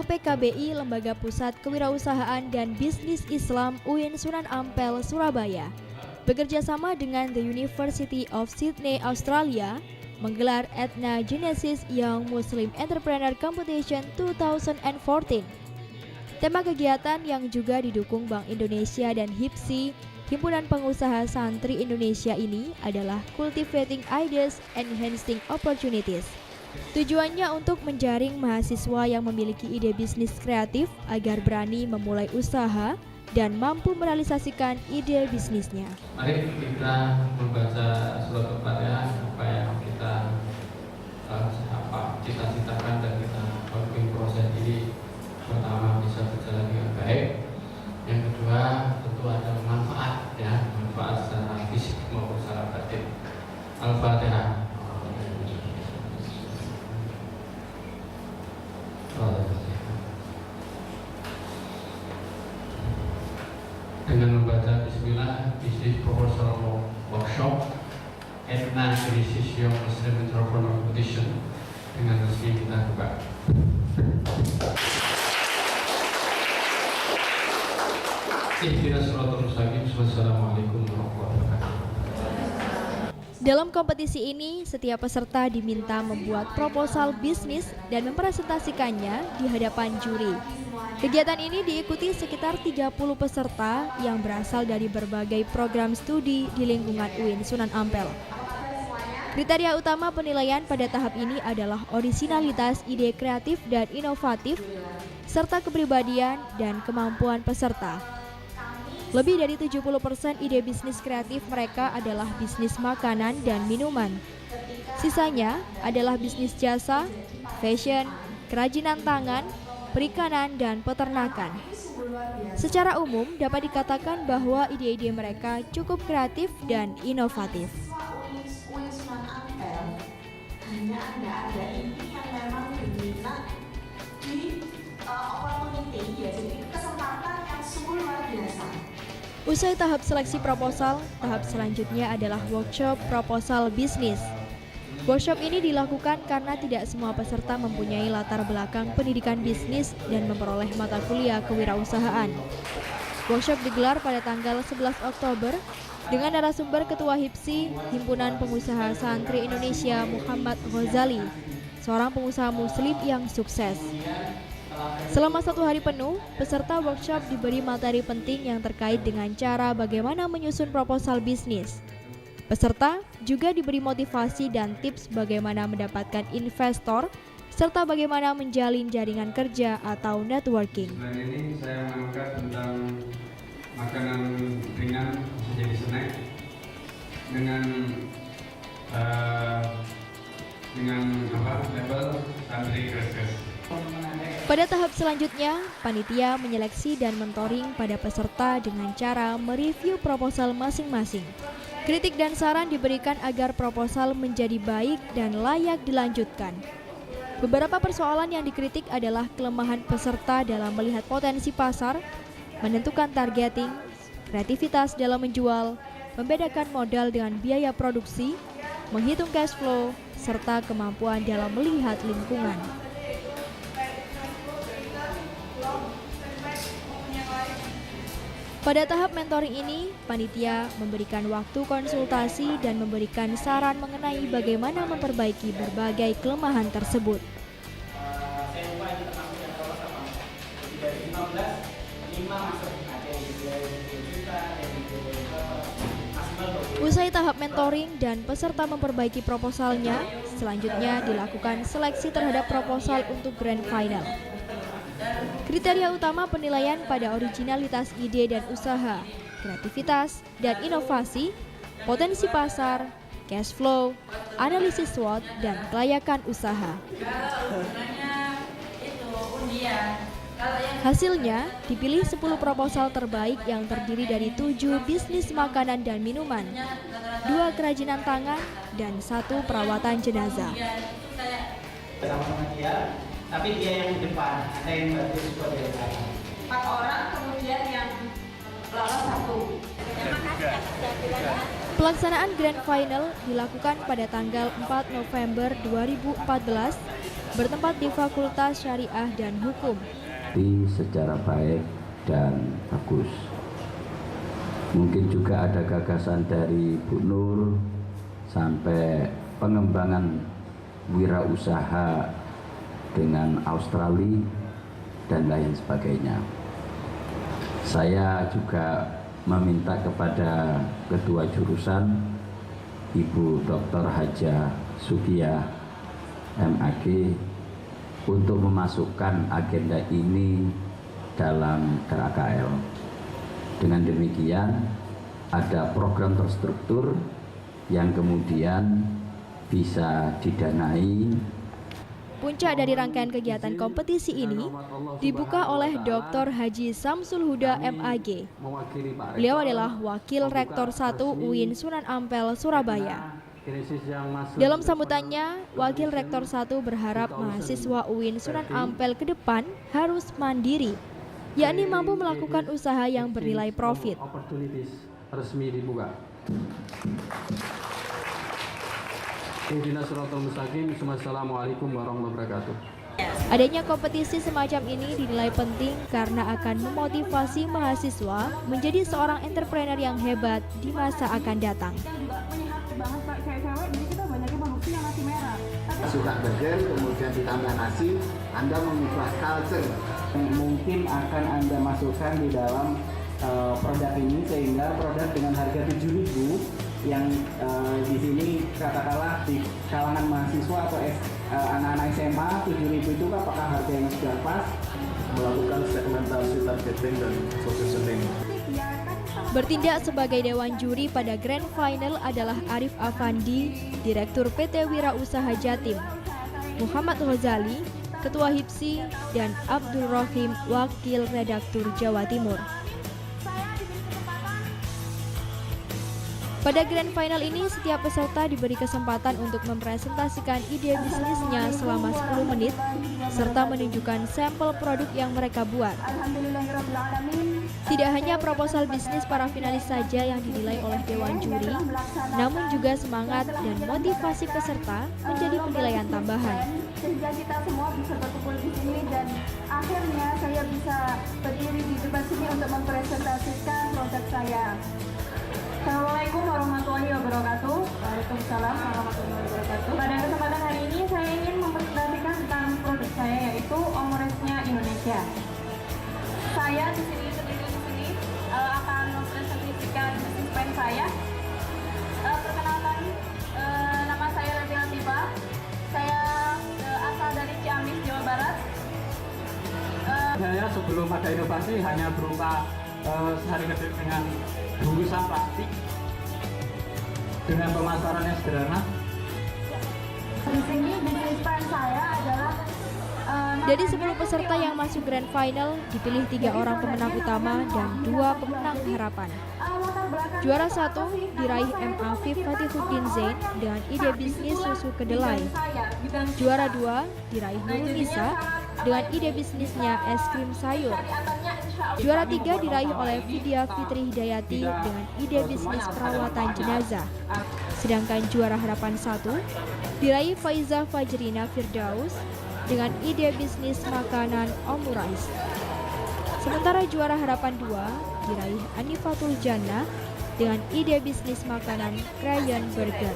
LPKBI, Lembaga Pusat Kewirausahaan dan Bisnis Islam UIN Sunan Ampel, Surabaya, bekerja sama dengan The University of Sydney, Australia, menggelar Ethna Genesis Young Muslim Entrepreneur Competition 2014. Tema kegiatan yang juga didukung Bank Indonesia dan HIPSI, Himpunan Pengusaha Santri Indonesia ini adalah Cultivating Ideas, Enhancing Opportunities. Tujuannya untuk menjaring mahasiswa yang memiliki ide bisnis kreatif agar berani memulai usaha dan mampu merealisasikan ide bisnisnya. Mari kita membaca surat Al-Fatihah apa yang kita cita-citakan dan kita lakukan proses ini. Pertama bisa berjalan dengan baik. Yang kedua tentu ada manfaat manfaat secara fisik maupun secara batin. Al-Fatihah. Dengan membaca Bismillah, Bisnis Proposal Workshop Ethna Genesis Young Muslim Entrepreneur Competition dengan resmi kita buka. Assalamualaikum warahmatullahi wabarakatuh. Dalam kompetisi ini, setiap peserta diminta membuat proposal bisnis dan mempresentasikannya di hadapan juri. Kegiatan ini diikuti sekitar 30 peserta yang berasal dari berbagai program studi di lingkungan UIN Sunan Ampel. Kriteria utama penilaian pada tahap ini adalah orisinalitas ide kreatif dan inovatif, serta kepribadian dan kemampuan peserta. Lebih dari 70% ide bisnis kreatif mereka adalah bisnis makanan dan minuman. Sisanya adalah bisnis jasa, fashion, kerajinan tangan, perikanan, dan peternakan. Secara umum dapat dikatakan bahwa ide-ide mereka cukup kreatif dan inovatif. Hanya ada ini yang memang diminat di opportunity, jadi kesempatan yang sungguh luar biasa. Usai tahap seleksi proposal, tahap selanjutnya adalah workshop proposal bisnis. Workshop ini dilakukan karena tidak semua peserta mempunyai latar belakang pendidikan bisnis dan memperoleh mata kuliah kewirausahaan. Workshop digelar pada tanggal 11 Oktober dengan narasumber Ketua HIPSI, Himpunan Pengusaha Santri Indonesia Muhammad Ghazali, seorang pengusaha muslim yang sukses. Selama 1 hari penuh, peserta workshop diberi materi penting yang terkait dengan cara bagaimana menyusun proposal bisnis. Peserta juga diberi motivasi dan tips bagaimana mendapatkan investor, serta bagaimana menjalin jaringan kerja atau networking. Selain ini saya mengangkat tentang makanan ringan bisa jadi snack dengan label santri kres-kres. Pada tahap selanjutnya, panitia menyeleksi dan mentoring pada peserta dengan cara mereview proposal masing-masing. Kritik dan saran diberikan agar proposal menjadi baik dan layak dilanjutkan. Beberapa persoalan yang dikritik adalah kelemahan peserta dalam melihat potensi pasar, menentukan targeting, kreativitas dalam menjual, membedakan modal dengan biaya produksi, menghitung cash flow, serta kemampuan dalam melihat lingkungan. Pada tahap mentoring ini, panitia memberikan waktu konsultasi dan memberikan saran mengenai bagaimana memperbaiki berbagai kelemahan tersebut. Usai tahap mentoring dan peserta memperbaiki proposalnya, selanjutnya dilakukan seleksi terhadap proposal untuk grand final. Kriteria utama penilaian pada originalitas ide dan usaha, kreativitas dan inovasi, potensi pasar, cash flow, analisis SWOT, dan kelayakan usaha. Hasilnya, dipilih 10 proposal terbaik yang terdiri dari 7 bisnis makanan dan minuman, 2 kerajinan tangan, dan 1 perawatan jenazah. Sama-sama dia, tapi dia yang di depan, ada yang bantu support dari belakang. 4 orang, kemudian yang lolos 1. Pelaksanaan Grand Final dilakukan pada tanggal 4 November 2014 bertempat di Fakultas Syariah dan Hukum. Secara baik dan bagus. Mungkin juga ada gagasan dari Bu Nur sampai pengembangan wirausaha dengan Australia dan lain sebagainya. Saya juga meminta kepada kedua jurusan, Ibu Dr. Haja Sugiyah MAG, untuk memasukkan agenda ini dalam KKL. Dengan demikian, ada program terstruktur yang kemudian bisa didanai. Puncak dari rangkaian kegiatan kompetisi ini dibuka oleh Dr. Haji Samsul Huda MAG. Beliau adalah Wakil Rektor 1 UIN Sunan Ampel, Surabaya. Dalam sambutannya, Wakil Rektor 1 berharap mahasiswa UIN Sunan Ampel ke depan harus mandiri, yakni mampu melakukan usaha yang bernilai profit. Resmi dibuka. Assalamualaikum warahmatullahi wabarakatuh. Adanya kompetisi semacam ini dinilai penting karena akan memotivasi mahasiswa menjadi seorang entrepreneur yang hebat di masa akan datang. Suka burger, kemudian ditambah nasi, Anda mengubah culture. Mungkin akan Anda masukkan di dalam produk ini, sehingga produk dengan harga 7.000 yang di sini katakanlah di kalangan mahasiswa atau anak-anak SMA, 7.000 itu apakah harga yang sudah pas? Melakukan segmentasi targeting dan positioning. Bertindak sebagai dewan juri pada Grand Final adalah Arif Afandi, Direktur PT Wirausaha Jatim, Muhammad Ghazali, Ketua HIPSI, dan Abdul Rohim, Wakil Redaktur Jawa Timur. Pada Grand Final ini, setiap peserta diberi kesempatan untuk mempresentasikan ide bisnisnya selama 10 menit, serta menunjukkan sampel produk yang mereka buat. Tidak hanya proposal bisnis para finalis saja yang dinilai oleh Dewan Juri, namun juga semangat dan motivasi peserta menjadi penilaian tambahan. Sehingga kita semua bisa berkumpul di sini dan akhirnya saya bisa berdiri di depan sini untuk mempresentasikan produk saya. Assalamualaikum warahmatullahi wabarakatuh. Waalaikumsalam warahmatullahi wabarakatuh. Pada kesempatan hari ini saya ingin mempresentasikan tentang produk saya, yaitu Omoresnya Indonesia. Saya di sini akan mempresentasikan bisnis plan saya. Perkenalkan, nama saya Rabi Latifah. Saya asal dari Ciamis, Jawa Barat. Saya sebelum ada inovasi hanya berupa sehari kedip dengan bungkusan plastik dengan pemasarannya sederhana. Di sini bisnis plan saya adalah Dari 10 peserta yang masuk Grand Final, dipilih 3 orang pemenang utama dan 2 pemenang harapan. Juara 1 diraih M. Afif Fatihuddin Zain dengan ide bisnis susu kedelai. Juara 2 diraih Nurul Nisa dengan ide bisnisnya es krim sayur. Juara 3 diraih oleh Vidya Fitri Hidayati dengan ide bisnis perawatan jenazah. Sedangkan juara harapan 1 diraih Faiza Fajrina Firdaus dengan ide bisnis makanan omurice. Sementara juara harapan 2 diraih Anifatul Jannah dengan ide bisnis makanan Krayon Burger.